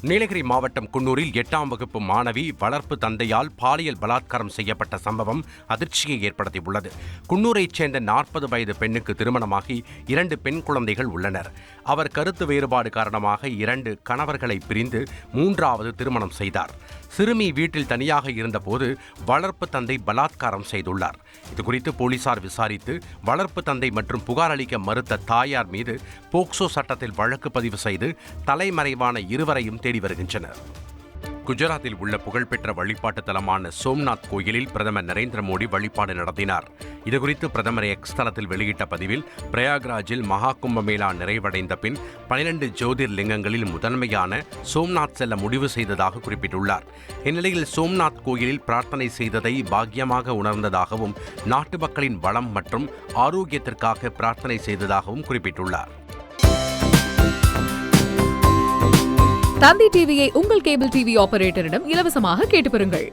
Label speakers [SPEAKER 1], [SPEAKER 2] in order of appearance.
[SPEAKER 1] நீலகிரி மாவட்டம் குன்னூரில் 8ஆம் வகுப்பு மாணவி வளர்ப்பு தந்தையால் பாலியல் பலாத்காரம் செய்யப்பட்ட சம்பவம் அதிர்ச்சியை ஏற்படுத்தியுள்ளது. குன்னூரைச் சேர்ந்த 40 வயது பெண்ணுக்கு திருமணமாகி 2 பெண் குழந்தைகள் உள்ளனர். அவர் கருத்து வேறுபாடு காரணமாக 2 கணவர்களை பிரிந்து 3வது திருமணம் செய்தார். சிறுமி வீட்டில் தனியாக இருந்தபோது வளர்ப்பு தந்தை பலாத்காரம் செய்துள்ளார். இதுகுறித்து போலீசார் விசாரித்து வளர்ப்பு தந்தை மற்றும் புகார் அளிக்க மறுத்த தாயார் மீது போக்சோ சட்டத்தில் வழக்கு பதிவு செய்து தலைமறைவான இருவரையும் தேடி வருகின்றனர். குஜராத்தில் உள்ள புகழ்பெற்ற வழிபாட்டு தலமான சோம்நாத் கோயிலில் பிரதமர் நரேந்திர மோடி வழிபாடு நடத்தினார். இதுகுறித்து பிரதமர் எக்ஸ் தளத்தில் வெளியிட்ட பதிவில், பிரயாக்ராஜில் மகா கும்பமேளா நிறைவடைந்த பின் 12 ஜோதிர்லிங்கங்களில் முதன்மையான சோம்நாத் செல்ல முடிவு செய்ததாக குறிப்பிட்டுள்ளார். இந்நிலையில் சோம்நாத் கோயிலில் பிரார்த்தனை செய்ததை பாக்கியமாக உணர்ந்ததாகவும் நாட்டு மக்களின் வளம் மற்றும் ஆரோக்கியத்திற்காக பிரார்த்தனை செய்ததாகவும் குறிப்பிட்டுள்ளார்.
[SPEAKER 2] தந்தி டிவியை உங்கள் கேபிள் டிவி ஆபரேட்டரிடம் இலவசமாக கேட்டு பெறுங்கள்.